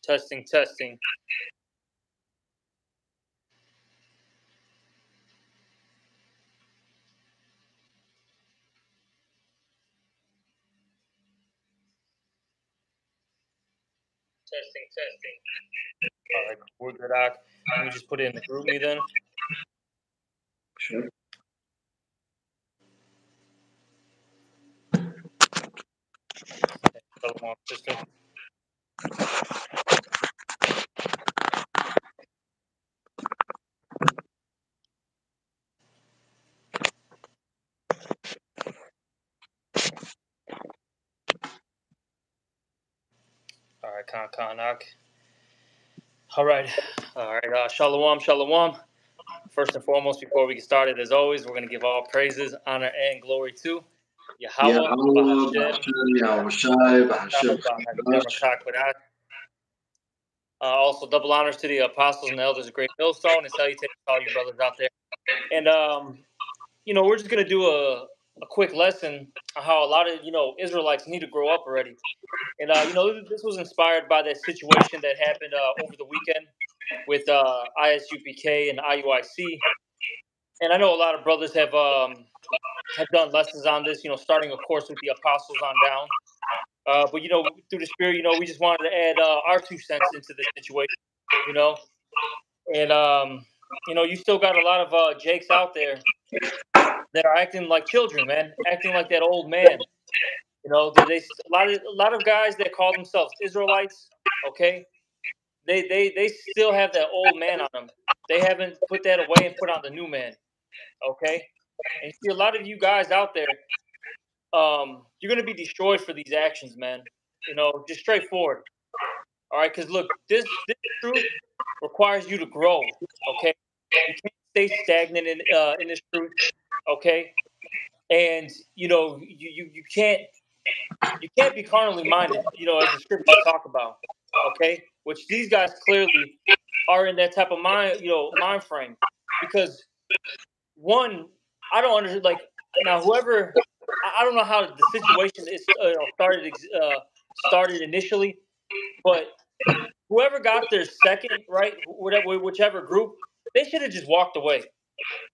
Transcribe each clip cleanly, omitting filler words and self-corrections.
Testing, testing. Testing, testing. All right, we're good. Let me just put it in the group me then. Sure. Shalom, sister. All right, Kanak. All right. Shalom, shalom. First and foremost, before we get started, as always, we're going to give all praises, honor, and glory to Yahweh, also, double honors to the apostles and the elders of Great Millstone, and salutations to all you brothers out there. And, we're just going to do a quick lesson on how a lot of, Israelites need to grow up already. And, this was inspired by that situation that happened over the weekend with ISUPK and IUIC. And I know a lot of brothers have done lessons on this, starting, of course, with the apostles on down. But, through the Spirit, we just wanted to add our 2 cents into this situation, And, you still got a lot of Jakes out there that are acting like children, man, acting like that old man. A lot of guys that call themselves Israelites, okay, they still have that old man on them. They haven't put that away and put on the new man, okay? And you see a lot of you guys out there, you're going to be destroyed for these actions, man. Just straightforward. All right, because look, this truth requires you to grow, okay? You can't stay stagnant in this truth, okay? And you can't be carnally minded, as the scriptures talk about, okay? Which these guys clearly are in that type of mind frame, because one, I don't understand. Like, now, whoever, I don't know how the situation is started initially, but whoever got their second, right, whichever group, they should have just walked away.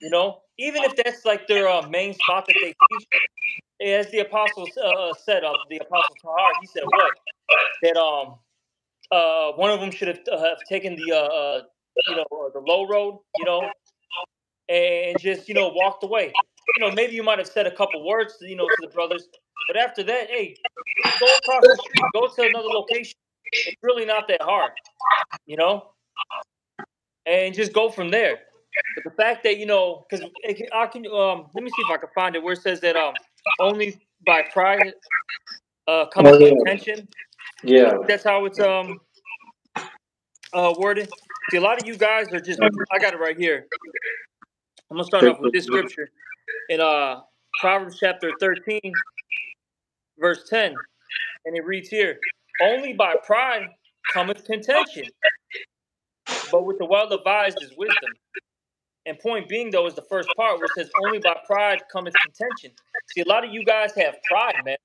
Even if that's like their main spot that they teach. As the apostles said, the apostle Tahar, he said what? That one of them should have taken the the low road, and just walked away. Maybe you might have said a couple words to the brothers, but after that, hey, go across the street, go to another location. It's really not that hard, and just go from there. But the fact that because I can let me see if I can find it where it says that only by pride comes contention. Yeah, That's how it's worded. See, a lot of you guys are just. I got it right here. I'm gonna start off with this scripture in Proverbs chapter 13, verse 10, and it reads here: "Only by pride cometh contention, but with the well-advised is wisdom." And point being, though, is the first part where it says, "Only by pride cometh contention." See, a lot of you guys have pride, man.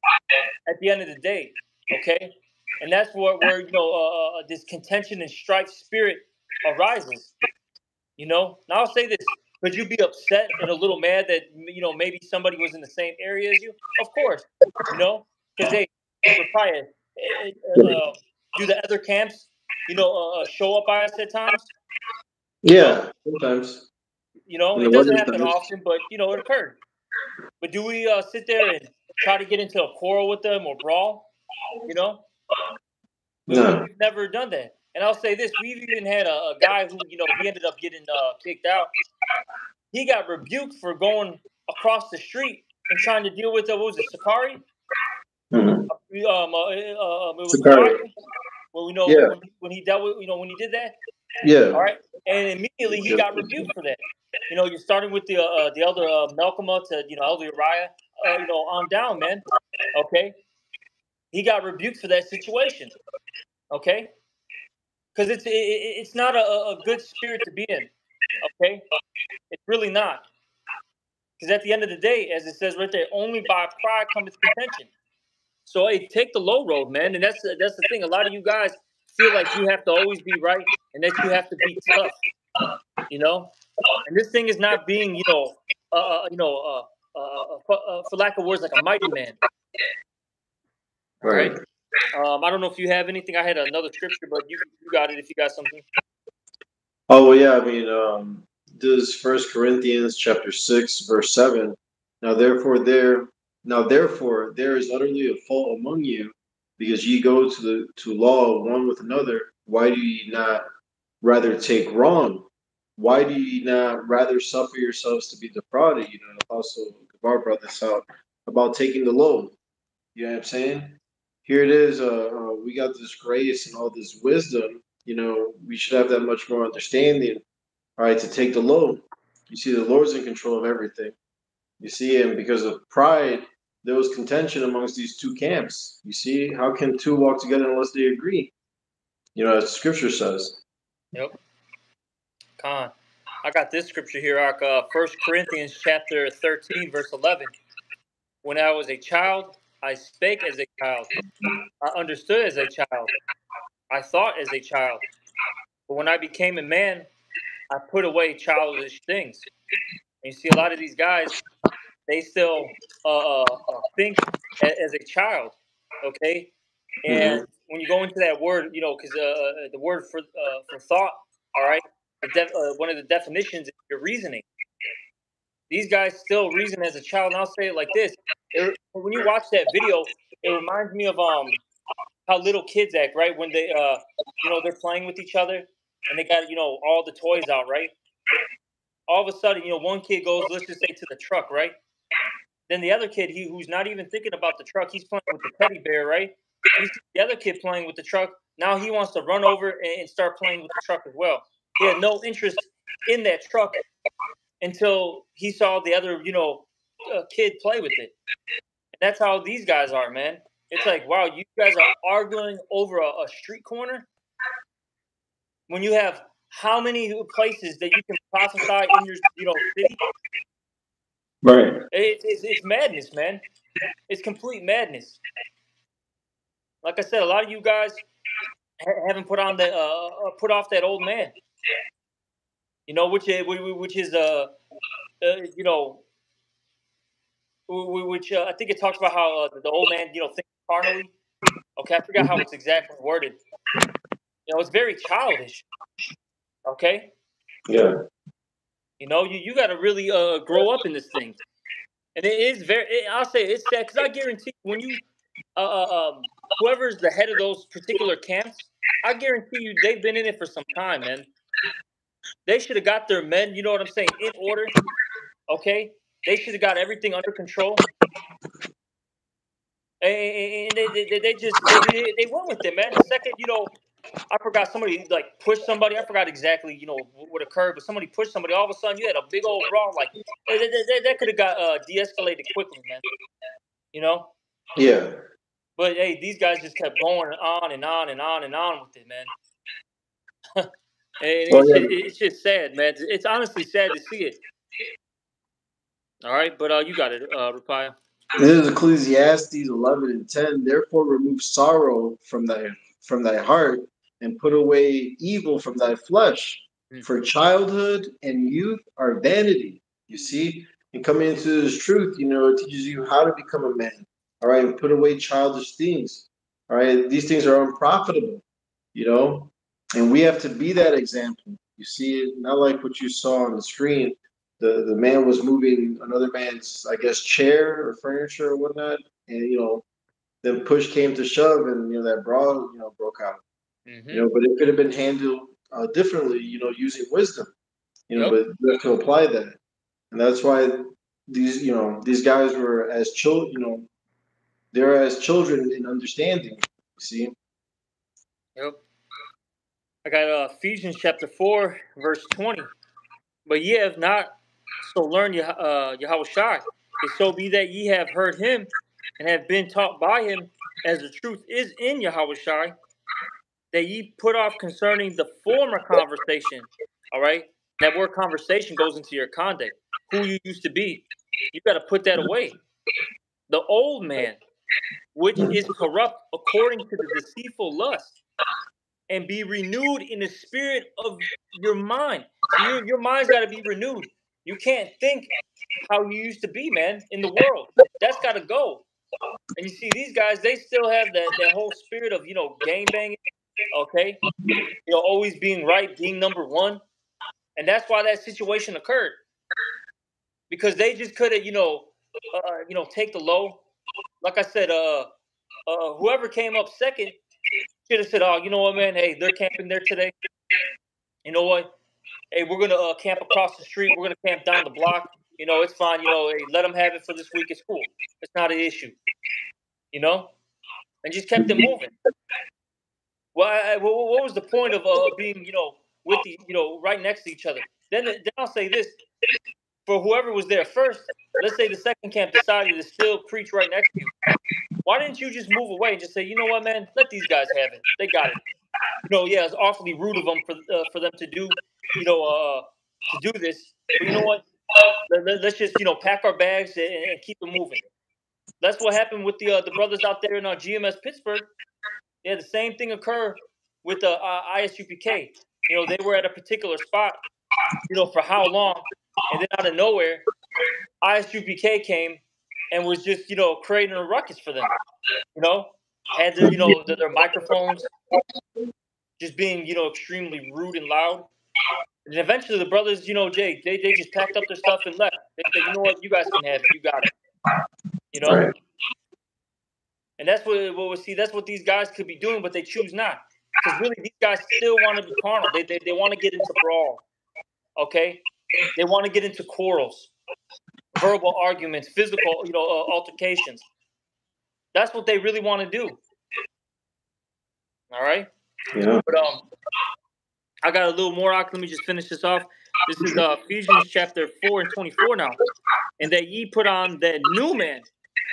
At the end of the day, okay, and that's where this contention and strife spirit arises. Now I'll say this: could you be upset and a little mad that maybe somebody was in the same area as you? Of course, because they would probably do the other camps, show up by us at times. Yeah, sometimes. It doesn't happen often, but it occurred. But do we sit there and try to get into a quarrel with them or brawl? No. We've never done that. And I'll say this: we've even had a guy who he ended up getting kicked out. He got rebuked for going across the street and trying to deal with what was it, Sakari? Mm-hmm. It was Sakari. Well, when he dealt with when he did that. Yeah. All right, and immediately he got rebuked for that. You're starting with the elder Melchima to elder Uriah, on down, man. Okay, he got rebuked for that situation. Okay, because it's not a good spirit to be in. Okay, it's really not. Because at the end of the day, as it says right there, only by pride comes contention. So hey, take the low road, man. And that's the thing. A lot of you guys feel like you have to always be right and that you have to be tough, you know. And this thing is not being, for lack of words, like a mighty man. All right. Right. I don't know if you have anything. I had another scripture, but you got it if you got something. Oh well, yeah. I mean, this is First Corinthians chapter 6, verse 7. Now therefore there, now therefore there is utterly a fault among you, because ye go to law one with another. Why do ye not rather take wrong? Why do ye not rather suffer yourselves to be defrauded? And Apostle Gabar brought this out about taking the load. You know what I'm saying? Here it is. We got this grace and all this wisdom. We should have that much more understanding. All right, to take the load. You see, the Lord's in control of everything. You see, and because of pride, there was contention amongst these two camps. You see, how can two walk together unless they agree? As Scripture says. Yep. Con. I got this scripture here, 1 Corinthians chapter 13, verse 11. When I was a child, I spake as a child. I understood as a child. I thought as a child. But when I became a man, I put away childish things. And you see, a lot of these guys, they still think as a child, okay? Mm-hmm. And when you go into that word, because the word for thought, all right, one of the definitions is your reasoning. These guys still reason as a child, and I'll say it like this: when you watch that video, it reminds me of how little kids act, right? When they they're playing with each other and they got all the toys out, right? All of a sudden, one kid goes, let's just say, to the truck, right? Then the other kid, who's not even thinking about the truck, he's playing with the teddy bear, right? He sees the other kid playing with the truck. Now he wants to run over and start playing with the truck as well. He had no interest in that truck until he saw the other, kid play with it. And that's how these guys are, man. It's like, wow, you guys are arguing over a street corner when you have how many places that you can prophesy in your, city? Right. It's madness, man. It's complete madness. Like I said, a lot of you guys haven't put on put off that old man. Which is which I think it talks about how the old man thinks carnally. Okay, I forgot how it's exactly worded. It's very childish. Okay. Yeah. You got to really grow up in this thing, and it is I'll say it's sad because I guarantee when you whoever's the head of those particular camps, I guarantee you they've been in it for some time, man. They should have got their men, you know what I'm saying, in order. Okay, they should have got everything under control, and they went with it, man. The second, I forgot somebody like pushed somebody. I forgot exactly, what occurred, but somebody pushed somebody. All of a sudden, you had a big old brawl. Like that could have got de-escalated quickly, man. Yeah. But hey, these guys just kept going on and on and on and on with it, man. And it's just sad, man. It's honestly sad to see it. All right, but you got it, Rapaya. This is Ecclesiastes 11:10. Therefore, remove sorrow from thy heart, and put away evil from thy flesh. For childhood and youth are vanity. You see, and coming into this truth, it teaches you how to become a man. All right, and put away childish things. All right, these things are unprofitable. And we have to be that example. You see, not like what you saw on the screen. The man was moving another man's, I guess, chair or furniture or whatnot, and then push came to shove, and that brawl, broke out. Mm-hmm. But it could have been handled differently, using wisdom. But you have to apply that, and that's why these guys were as children. They're as children in understanding. You see. Yep. I got Ephesians chapter 4, verse 20. But ye have not so learned Yahushua. If so be that ye have heard him and have been taught by him, as the truth is in Yahushua, that ye put off concerning the former conversation. All right? That word conversation goes into your conduct. Who you used to be. You got to put that away. The old man, which is corrupt according to the deceitful lust, and be renewed in the spirit of your mind. So your mind's got to be renewed. You can't think how you used to be, man, in the world. That's got to go. And you see, these guys, they still have that whole spirit of, gang banging, okay? Always being right, being number one. And that's why that situation occurred. Because they just couldn't, take the low. Like I said, whoever came up second should have said, "Oh, you know what, man? Hey, they're camping there today. You know what? Hey, we're gonna camp across the street. We're gonna camp down the block. It's fine. Hey, let them have it for this week. It's cool. It's not an issue. And just kept it moving. Well, what was the point of being, with the, right next to each other? Then I'll say this: for whoever was there first, let's say the second camp decided to still preach right next to you. Why didn't you just move away and just say, you know what, man? Let these guys have it. They got it. Yeah, it's awfully rude of them for them to do, to do this. But you know what? Let's just, pack our bags and keep it moving. That's what happened with the brothers out there in GMS Pittsburgh. They had the same thing occur with the ISUPK. They were at a particular spot, for how long, and then out of nowhere, ISUPK came and was just, creating a ruckus for them. Had their, their microphones just being, extremely rude and loud. And eventually the brothers, Jay, they just packed up their stuff and left. They said, you know what, you guys can have it. You got it. Right. And that's that's what these guys could be doing, but they choose not. Because really, these guys still want to be carnal. They want to get into brawl. Okay? They want to get into quarrels, verbal arguments, physical, altercations. That's what they really want to do. All right? Yeah. But I got a little more out. Let me just finish this off. This is Ephesians chapter 4 and 24 now. And that ye put on that new man,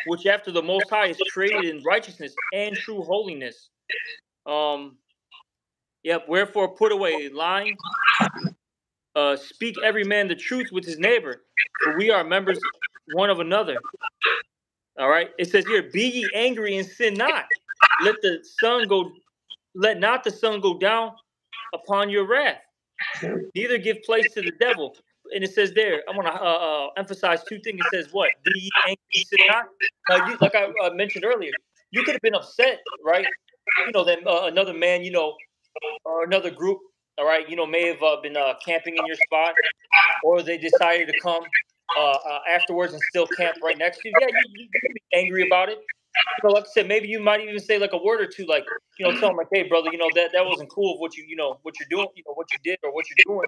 which after the Most High is created in righteousness and true holiness. Wherefore put away lying. Speak every man the truth with his neighbor, for we are members one of another. All right. It says here, be ye angry and sin not. Let not the sun go down upon your wrath. Neither give place to the devil. And it says there, I want to emphasize two things. It says what? Be ye angry and sin not. Now, like I mentioned earlier, you could have been upset, right? That another man, or another group, all right, may have been camping in your spot, or they decided to come afterwards and still camp right next to you. Yeah, you can be angry about it. Like I said, maybe you might even say like a word or two, like, tell them like, hey, brother, that wasn't cool of what what you're doing, what you did or what you're doing.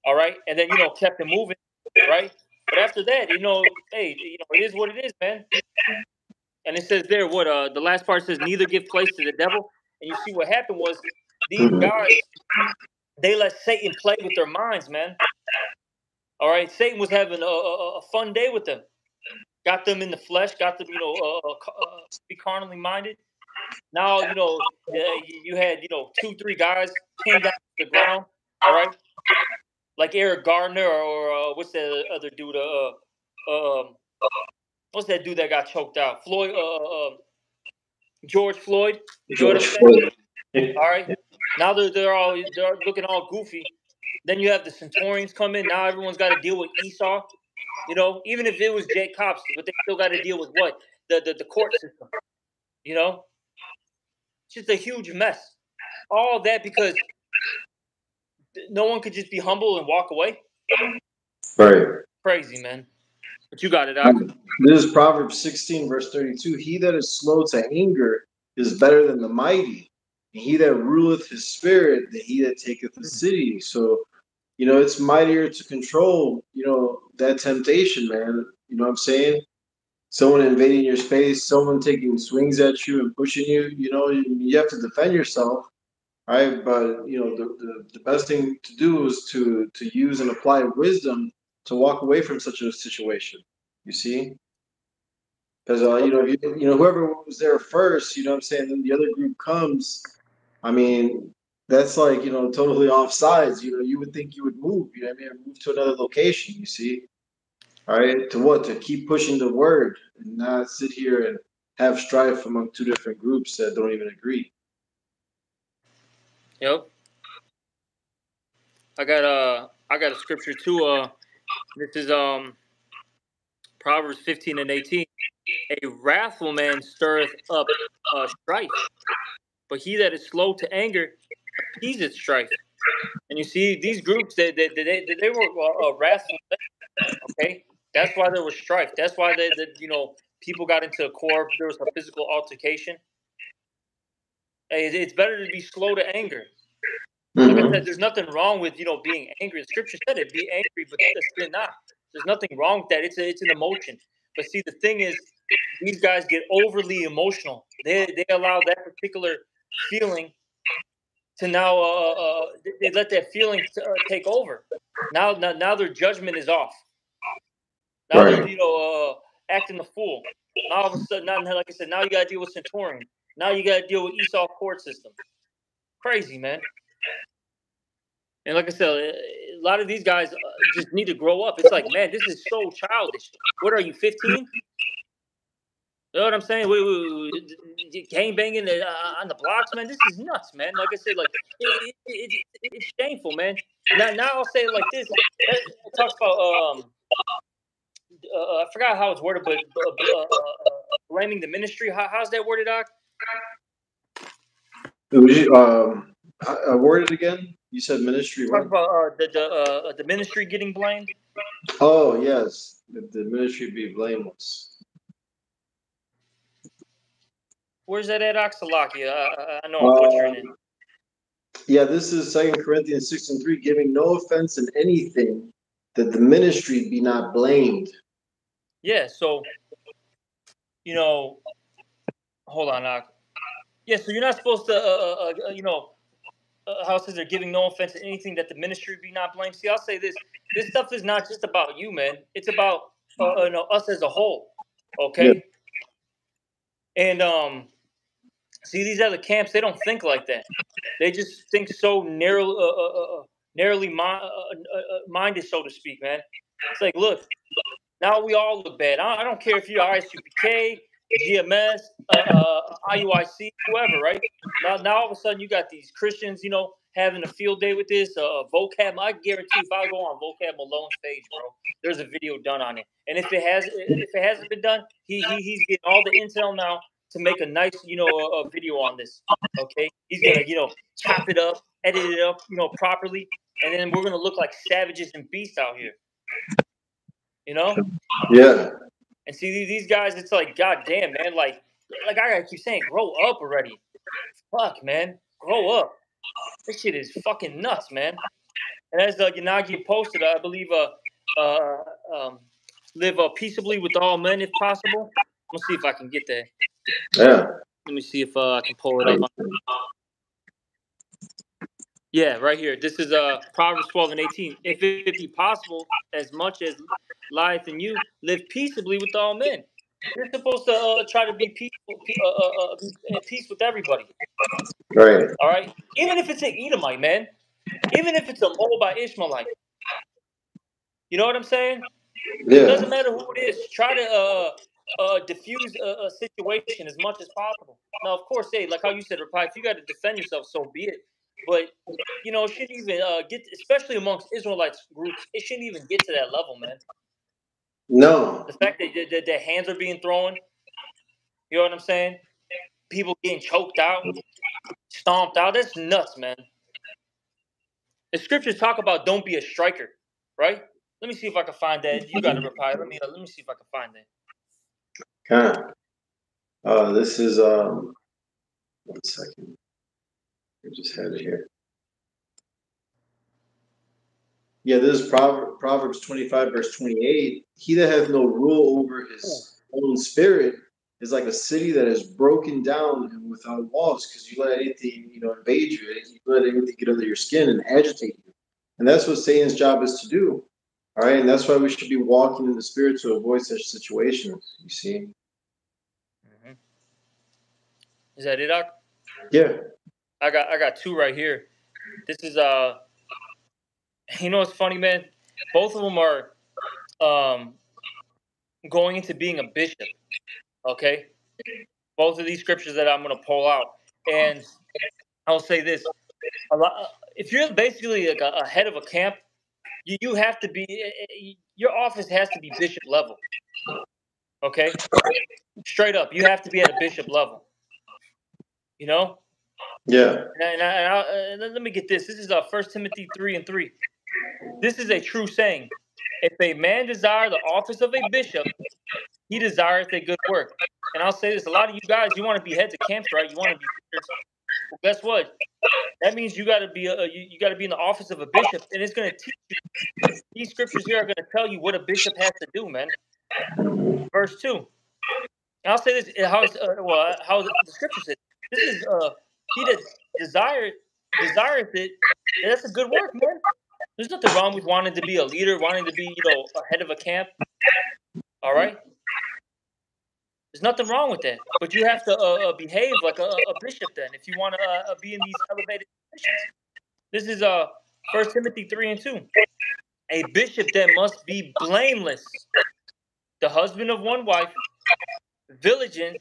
All right. And then, kept it moving. Right. But after that, hey, it is what it is, man. And it says there, what the last part says, neither give place to the devil. And you see what happened was these guys, they let Satan play with their minds, man. All right. Satan was having a fun day with them. Got them in the flesh, got them, be carnally minded. Now, you had, 2-3 guys pinned down to the ground, all right? Like Eric Gardner or what's that other dude? What's that dude that got choked out? George Floyd. You know what I'm saying? All right. Now they're looking all goofy. Then you have the Centurions come in. Now everyone's got to deal with Esau. Even if it was Jay Cops, but they still got to deal with what? The court system. It's just a huge mess. All that because no one could just be humble and walk away. Right. Crazy, man. But you got it, Ak. This is Proverbs 16, verse 32. He that is slow to anger is better than the mighty. And he that ruleth his spirit than he that taketh the city. So, it's mightier to control, that temptation, man. You know what I'm saying? Someone invading your space, someone taking swings at you and pushing you, you have to defend yourself, right? But, the best thing to do is to use and apply wisdom to walk away from such a situation, you see? Because, whoever was there first, you know what I'm saying, then the other group comes, I mean, that's like, totally off sides. You would think you would move, move to another location, you see? All right, to what? To keep pushing the word and not sit here and have strife among two different groups that don't even agree. Yep. I got a scripture too. This is Proverbs 15:18. A wrathful man stirreth up strife, but he that is slow to anger appeaseth strife. And you see these groups, they were wrathful. Okay, that's why there was strife. That's why people got into a quarrel. There was a physical altercation. Hey, it's better to be slow to anger. Like I said, there's nothing wrong with being angry. The scripture said it: be angry, but sin not. There's nothing wrong with that. It's an emotion. But see, the thing is, these guys get overly emotional. They allow that particular feeling to now they let that feeling take over. Now their judgment is off. Now they're Right. acting the fool. Now all of a sudden, now, like I said, now you got to deal with Centurion. Now you got to deal with Esau court system. Crazy, man. And like I said, a lot of these guys just need to grow up. It's like, man, this is so childish. What are you, 15? You know what I'm saying? Gang banging on the blocks, man. This is nuts, man. Like I said, like it's shameful, man. Now I'll say it like this. It talks about I forgot how it's worded, but blaming the ministry. How's that worded, Doc? Word it again. You said ministry. Talk What? about the ministry getting blamed. Oh yes, the ministry be blameless. Where's that at, Oxalakia? I know I'm butchering it. Um, yeah, this is 2 Corinthians 6:3, giving no offense in anything, that the ministry be not blamed. Yeah, so hold on, Doc. Yeah, so you're not supposed to, how it says they're giving no offense to anything that the ministry be not blamed. See, I'll say this: this stuff is not just about you, man. It's about us as a whole. Yeah. Okay, and see, these other camps, they don't think like that. They just think so narrowly minded, so to speak, man. It's like, look, now we all look bad. I don't care if you're ISUPK, GMS, IUIC, whoever, right? Now all of a sudden you got these Christians, having a field day with this vocab. I guarantee if I go on vocab Malone's page, bro, there's a video done on it. And if it hasn't been done, he's getting all the intel now to make a nice, a video on this. Okay, he's gonna, chop it up, edit it up, properly, and then we're gonna look like savages and beasts out here. Yeah. And see these guys, it's like, god damn, man, like I gotta keep saying, grow up already. Fuck, man, grow up. This shit is fucking nuts, man. And as Yanagi posted, I believe, live peaceably with all men if possible. I'm gonna see if I can get that. Yeah. Let me see if I can pull it up. Yeah, right here. This is Proverbs 12:18. If it be possible, as much as lieth in you, live peaceably with all men. You're supposed to try to be peaceful, at peace with everybody. Right. All right, even if it's an Edomite, man, even if it's a Moabite Ishmaelite. You know what I'm saying? It Yeah. doesn't matter who it is. Try to diffuse a situation as much as possible. Now, of course, hey, like how you said, Reply, if you got to defend yourself, so be it. But it shouldn't even get, especially amongst Israelites groups, it shouldn't even get to that level, man. No. The fact that their hands are being thrown, you know what I'm saying? People getting choked out, stomped out. That's nuts, man. The scriptures talk about don't be a striker, right? Let me see if I can find that. You got to Reply. Let me see if I can find that. This is 1 second. I just had it here. Yeah, this is Proverbs 25, verse 28. He that hath no rule over his own spirit is like a city that is broken down and without walls, because you let anything, invade you. You let anything get under your skin and agitate you. And that's what Satan's job is to do. All right, and that's why we should be walking in the spirit to avoid such situations. You see? Mm-hmm. Is that it, Doc? Yeah. I got two right here. This is what's funny, man? Both of them are going into being a bishop. Okay, both of these scriptures that I'm going to pull out, and I'll say this: if you're basically like a head of a camp, you have to be, your office has to be bishop level. Okay, straight up, you have to be at a bishop level. You know. Yeah. Let me get this. This is 1 Timothy 3:3. This is a true saying. If a man desire the office of a bishop, he desireth a good work. And I'll say this: a lot of you guys, you want to be heads of camps, right? You want to be leaders. Well, guess what? That means you got to be you got to be in the office of a bishop, and it's going to teach you. These scriptures here are going to tell you what a bishop has to do, man. Verse 2. And I'll say this: how the scripture says. This is he that desireth it. That's a good work, man. There's nothing wrong with wanting to be a leader, wanting to be, a head of a camp. All right. There's nothing wrong with that, but you have to behave like a bishop. Then, if you want to be in these elevated positions, this is 1 Timothy 3:2. A bishop that must be blameless, the husband of one wife, vigilant,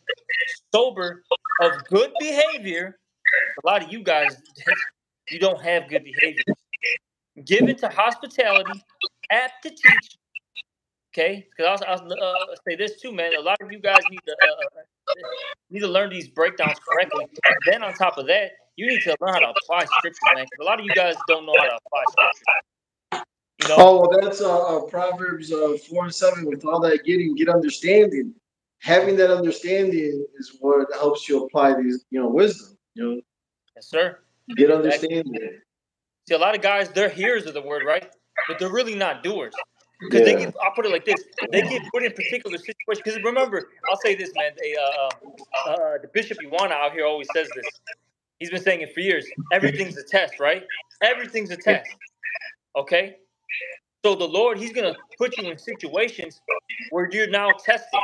sober, of good behavior. A lot of you guys, you don't have good behavior. Given to hospitality, apt to teach. Okay, because I'll say this too, man. A lot of you guys need to learn these breakdowns correctly. Then on top of that, you need to learn how to apply scriptures, man. Because a lot of you guys don't know how to apply scripture. Oh, well, that's Proverbs 4:7. With all that get understanding. Having that understanding is what helps you apply these, wisdom. Yes, sir. Get understanding. See, a lot of guys, they're hearers of the word, right? But they're really not doers. Because I'll put it like this: they get put in particular situations. Because remember, I'll say this, man. The Bishop Iwana out here always says this. He's been saying it for years. Everything's a test, right? Everything's a test. Okay. So the Lord, He's gonna put you in situations where you're now tested.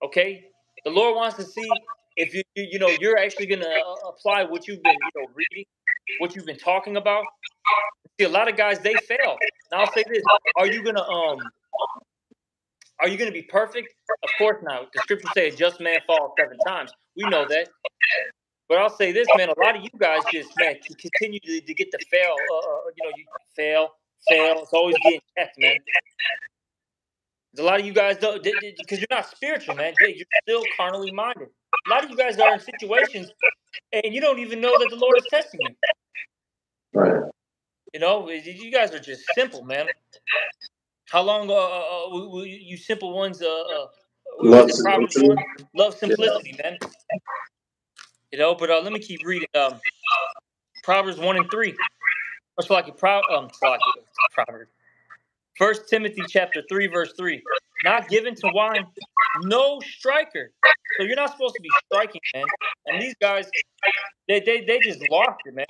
Okay. The Lord wants to see if you're actually gonna apply what you've been reading, what you've been talking about. See, a lot of guys, they fail. Now I'll say this: Are you gonna be perfect? Of course not. The scriptures say a just man falls 7 times. We know that. But I'll say this, man: a lot of you guys just, man, continue to get to fail. You fail. It's always getting checked, man. A lot of you guys don't, because you're not spiritual, man. You're still carnally minded. A lot of you guys are in situations, and you don't even know that the Lord is testing you. Right. You guys are just simple, man. How long will you simple ones? Love Proverbs 1? Love simplicity, man. But let me keep reading. Proverbs 1:3. It's like Proverbs. 1 Timothy chapter 3, verse 3. Not given to wine, no striker. So you're not supposed to be striking, man. And these guys, they just lost it, man.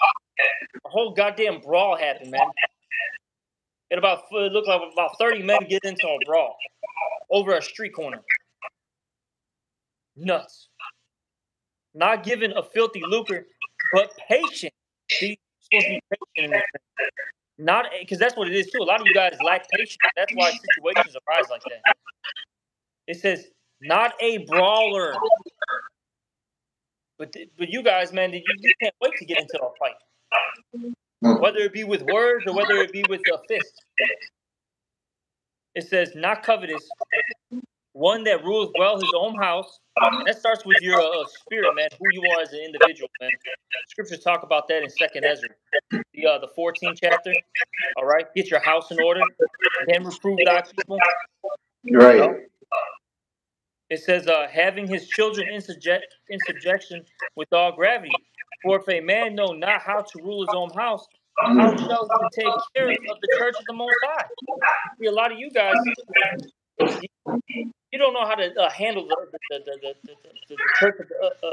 A whole goddamn brawl happened, man. It looked like about 30 men get into a brawl over a street corner. Nuts. Not given a filthy lucre, but patient. See, you're supposed to be patient in this thing. Not because that's what it is too. A lot of you guys lack patience. That's why situations arise like that. It says not a brawler, but you guys, man, you can't wait to get into a fight, whether it be with words or whether it be with a fist. It says not covetous, one that rules well his own house. And that starts with your spirit, man, who you are as an individual, man. Scriptures talk about that in 2nd Ezra, the 14th chapter. All right, get your house in order, then reprove thy people. Right. It says, having his children in subjection with all gravity. For if a man know not how to rule his own house, how shall he take care of the church of the Most High? See, a lot of you guys, you don't know how to handle the church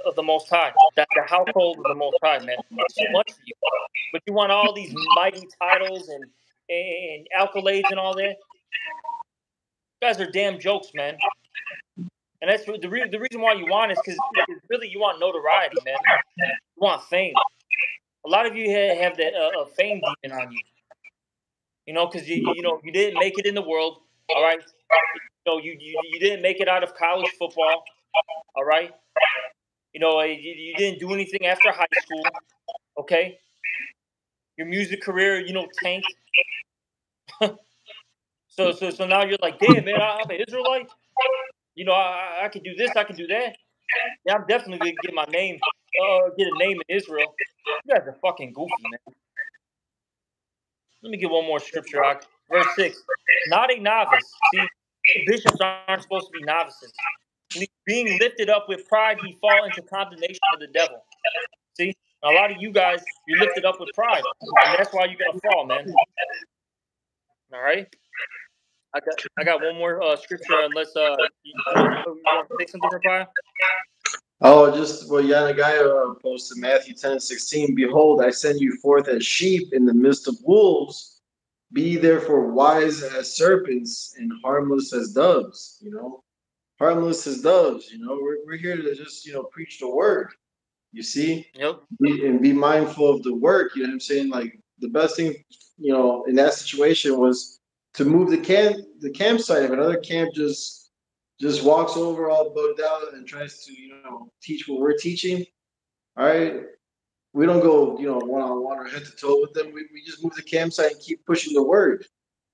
of the Most High, the household of the Most High, man. It's too much for you. But you want all these mighty titles and accolades and all that. You guys are damn jokes, man. And that's the reason why you want is because really you want notoriety, man. You want fame. A lot of you have that fame demon on you. Because you didn't make it in the world. All right. You didn't make it out of college football. All right. You didn't do anything after high school. Okay. Your music career, tanked. So now you're like, damn, man, I'm an Israelite. I can do this, I can do that. Yeah, I'm definitely gonna get my name, get a name in Israel. You guys are fucking goofy, man. Let me get one more scripture. Verse 6. Not a novice. See, bishops aren't supposed to be novices. Being lifted up with pride, he fall into condemnation of the devil. See, a lot of you guys, you're lifted up with pride, and that's why you're gonna fall, man. All right. I got one more scripture. Unless you want to say something, Raphael? Oh, just well, Yanagaya posted Matthew 10:16. Behold, I send you forth as sheep in the midst of wolves. Be therefore wise as serpents and harmless as doves. Harmless as doves. We're here to just preach the word. You see, Yep. be mindful of the work. You know what I'm saying? Like the best thing, in that situation was to move the campsite. If another camp just walks over all bugged out and tries to teach what we're teaching, all right, we don't go one on one or head to toe with them. We just move the campsite and keep pushing the word.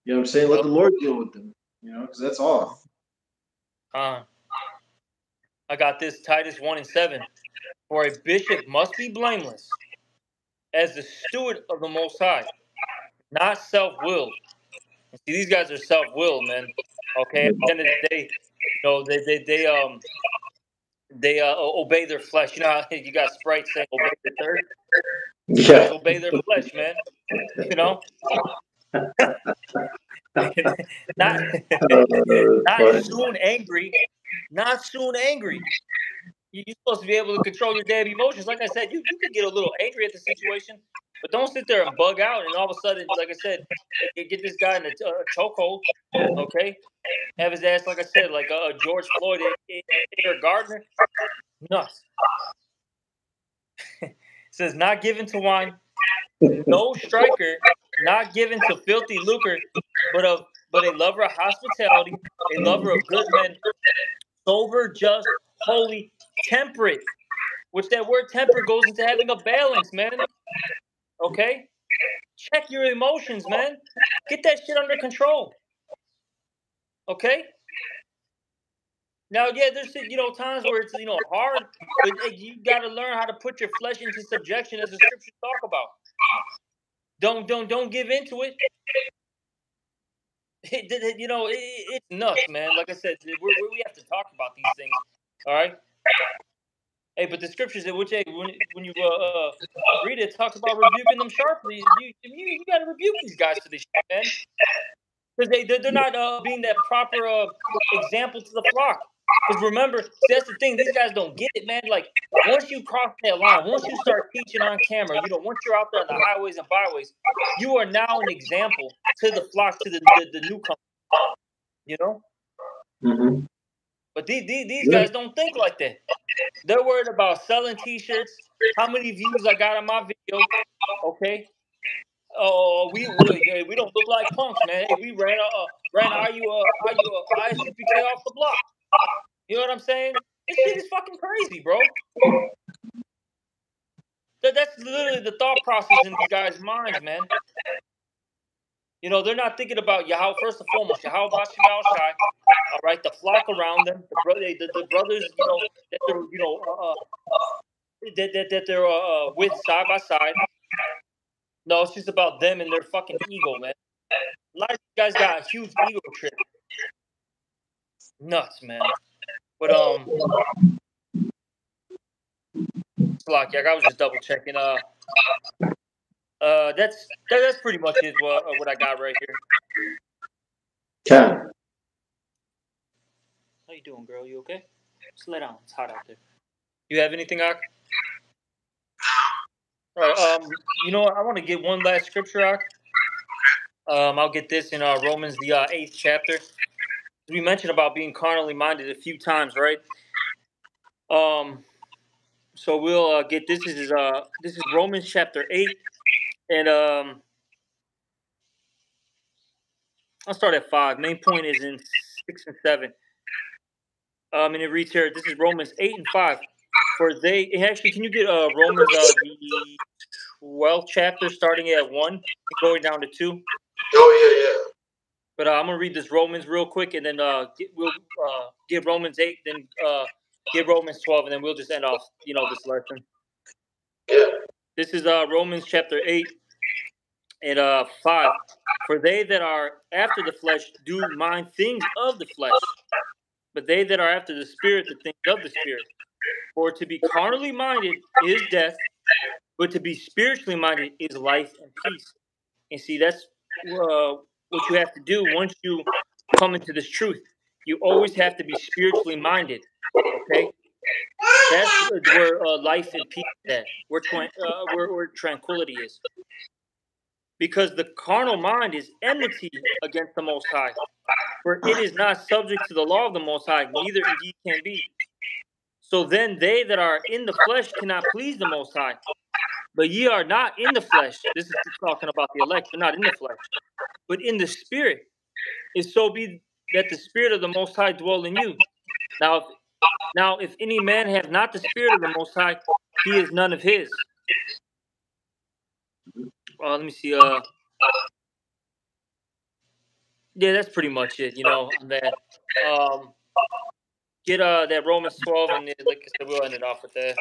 You know what I'm saying? Let the Lord deal with them. Because that's all. I got this, Titus 1:7. For a bishop must be blameless, as the steward of the Most High, not self-willed. See, these guys are self-willed, man. Okay, at the end of the day, they obey their flesh. You know how you got Sprite saying obey the third? These guys Yeah. obey their flesh, man. not not But soon angry, not soon angry. You're supposed to be able to control your damn emotions. Like I said, you could get a little angry at the situation, but don't sit there and bug out. And all of a sudden, like I said, get this guy in a chokehold. Okay, have his ass, like I said, like George Floyd, Eric Gardner. Nuts. Says not given to wine, no striker, not given to filthy lucre, but a lover of hospitality, a lover of good men, sober, just, holy, temperate. Which that word temperate goes into having a balance, man. Okay? Check your emotions, man. Get that shit under control. Okay? Now, yeah, there's times where it's hard, but you got to learn how to put your flesh into subjection, as the scriptures talk about. Don't give into it. It's nuts, man. Like I said, we have to talk about these things. All right. Hey, but the scriptures, when you read it, talks about rebuking them sharply. You got to rebuke these guys for this shit, man, because they're not being that proper example to the flock. Because remember, see, that's the thing. These guys don't get it, man. Like once you cross that line, once you start teaching on camera, once you're out there on the highways and byways, you are now an example to the flock, to the newcomer. mm-hmm. But these guys don't think like that. They're worried about selling T-shirts, how many views I got on my video. Okay. Oh, we don't look like punks, man. Hey, we ran ISUPK off the block. You know what I'm saying? This shit is fucking crazy, bro. That's literally the thought process in these guys' minds, man. They're not thinking about Yahweh first and foremost. Yahweh Bashim Shai. All right, the flock around them, the brothers, that they're that they're with side by side. No, it's just about them and their fucking ego, man. A lot of these guys got a huge ego trip. Nuts, man. But like I was just double checking. That's pretty much it. What I got right here. Ken. How you doing, girl? You okay? Just lay down. It's hot out there. You have anything, Ak? All right. I want to get one last scripture, Ak. I'll get this in Romans, the 8th chapter. We mentioned about being carnally minded a few times, right? So we'll get this is Romans chapter 8, and I'll start at 5. Main point is in 6 and 7. And it reads here. This is Romans 8 and 5. For they actually, can you get Romans 12 chapters, starting at 1 and going down to 2. Oh But I'm gonna read this Romans real quick, and then we'll get Romans 8, then get Romans 12, and then we'll just end off, this lesson. yeah, This is Romans chapter 8 and 5. For they that are after the flesh do mind things of the flesh, but they that are after the Spirit, the things of the Spirit. For to be carnally minded is death, but to be spiritually minded is life and peace. And see, that's what you have to do once you come into this truth. You always have to be spiritually minded. Okay, that's where life and peace is at. Where tranquility is. Because the carnal mind is enmity against the Most High, for it is not subject to the law of the Most High, neither indeed can be. So then they that are in the flesh cannot please the Most High. But ye are not in the flesh. This is talking about the elect. They're not in the flesh, but in the Spirit. If so be that the Spirit of the Most High dwell in you. Now, if any man have not the Spirit of the Most High, he is none of his. Let me see. Yeah, that's pretty much it. On that. Get that Romans 12, and like I said, we'll end it off with that.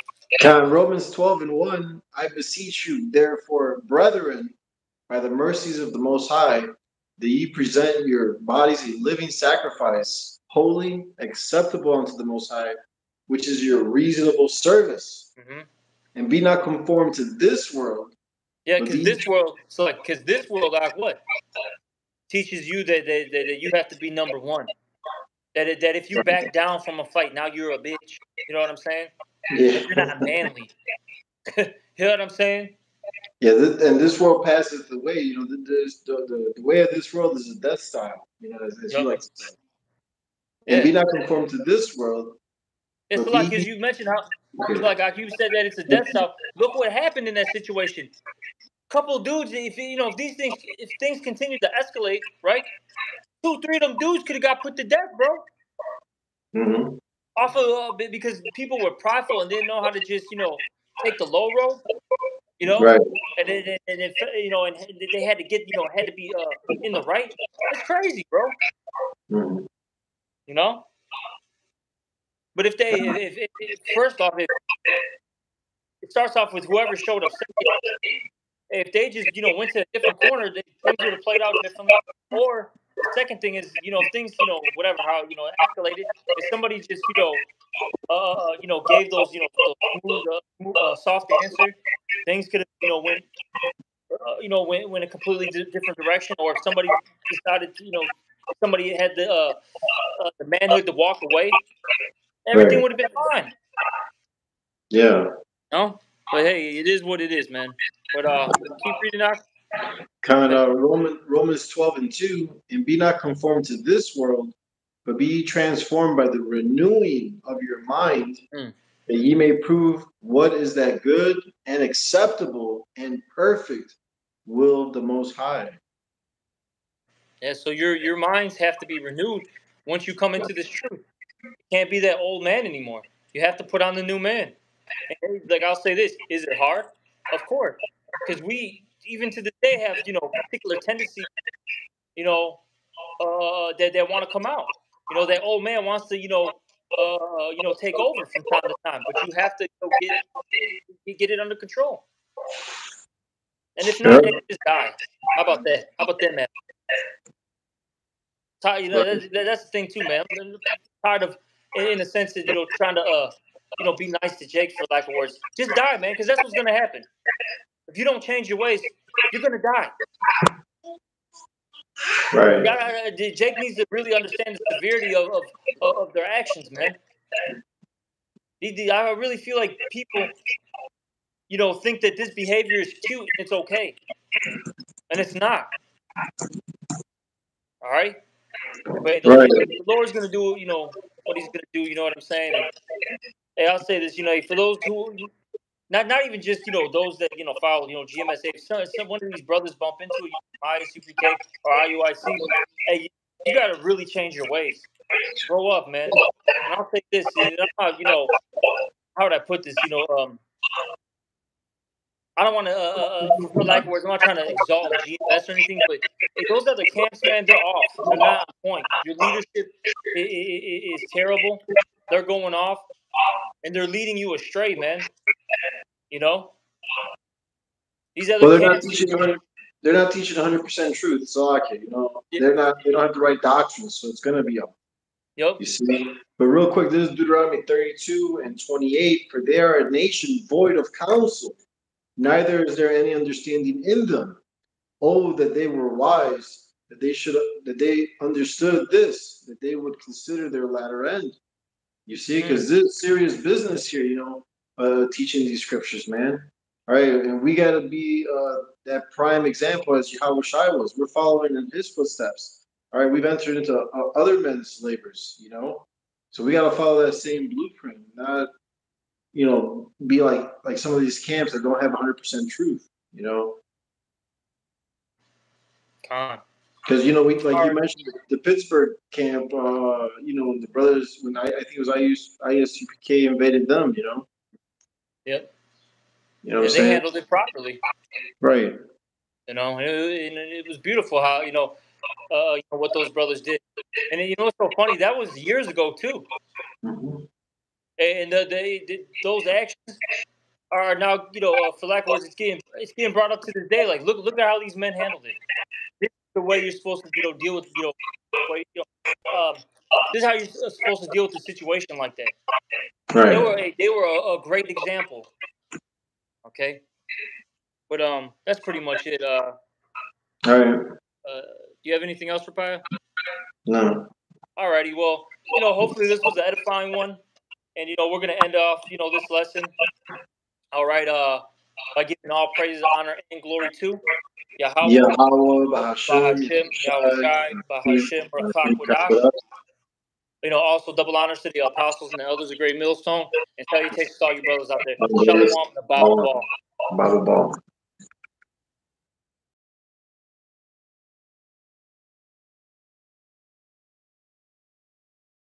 Romans 12 and 1, I beseech you, therefore, brethren, by the mercies of the Most High, that ye present your bodies a living sacrifice, holy, acceptable unto the Most High, which is your reasonable service. Mm-hmm. And be not conformed to this world. Yeah, because this world, like what? Teaches you that you have to be number one. That if you back down from a fight, now you're a bitch. You know what I'm saying? Yeah. Like, you're not manly. You know what I'm saying? Yeah, and this world passes the way. The way of this world is a death style. As you like to say. And be not conformed to this world. It's like, because you mentioned how, like you said that it's a death style. Look what happened in that situation. Couple dudes, if things continue to escalate, right? 2, 3 of them dudes could have got put to death, bro. Mm-hmm. Off of because people were prideful and didn't know how to just take the low road, Right. and then and they had to get had to be in the right. It's crazy, bro. Mm-hmm. But if first off, if it starts off with whoever showed up second. If they just went to a different corner, things would have played out differently. Or the second thing is if things whatever how escalated, if somebody just gave those smooth, soft answer, things could have went a completely different direction. Or if somebody decided to somebody had the manhood to walk away, everything would have been fine. Yeah. No, but hey, it is what it is, man. But keep reading out. Romans 12 and 2, and be not conformed to this world, but be ye transformed by the renewing of your mind, that ye may prove what is that good and acceptable and perfect will of the Most High. Yeah, so your minds have to be renewed once you come into this truth. You can't be that old man anymore. You have to put on the new man. And like I'll say this, is it hard? Of course. Because we even to this day have, particular tendencies, that want to come out. That old man wants to, take over from time to time. But you have to get it under control. And if not, then just die. How about that? How about that, man? That's the thing too, man. I'm tired of, in a sense, that trying to be nice to Jake, for lack of words. Just die, man, because that's what's gonna happen. If you don't change your ways, you're gonna die. Right. Jake needs to really understand the severity of their actions, man. I really feel like people, think that this behavior is cute and it's okay, and it's not. All right. But the Lord's gonna do, what He's gonna do. You know what I'm saying? And hey, I'll say this, for those who not even just those that follow GMSA. If some one of these brothers bump into it, ISUPK or IUIC, hey, you got to really change your ways. Grow up, man. And I'll say this, how would I put this? I don't want to, for lack of words, I'm not trying to exalt GMS or anything, but hey, those other camps, man, they're off. They're not on point. Your leadership is terrible. They're going off, and they're leading you astray, man. You know, these other Well, they're not camps. teaching 100. They're not teaching 100% truth. So, okay, you know, Yep. they're not. They don't have the right doctrine, so it's gonna be off. Yep. You see. But real quick, this is Deuteronomy 32 and 28. For they are a nation void of counsel, neither is there any understanding in them. Oh, that they were wise, that they understood this, that they would consider their latter end. You see, because this is serious business here, you know, teaching these scriptures, man. All right, and we got to be that prime example as Yahweh Shai was. We're following in his footsteps. All right, we've entered into other men's labors, you know, so we got to follow that same blueprint, not, you know, be like some of these camps that don't have 100% truth, you know. Because you know, we like you mentioned the Pittsburgh camp. You know, when the brothers, when I think it was ISUPK invaded them. You know. Yep. You know what I'm saying? They handled it properly. Right. You know, it was beautiful how you know what those brothers did, and you know what's so funny? That was years ago too, and those actions are now, you know, for lack of words, it's getting brought up to this day. Like, look at how these men handled it. This is the way you're supposed to, you know, deal with, you know, this is how you're supposed to deal with a situation like that. Right. They were a great example. Okay, but that's pretty much it. All right. Do you have anything else for Paya? No. Alrighty, well, you know, hopefully this was an edifying one, and you know, we're gonna end off, you know, this lesson. All right, by giving all praises, honor, and glory to Yahweh, Bahashem, Yahweh Shai, Bahashem, Rakak Wadash. You know, also double honors to the apostles and the elders of Great Millstone, and salutations to all you brothers out there. Shalom, the Bible Ball. Bible ball.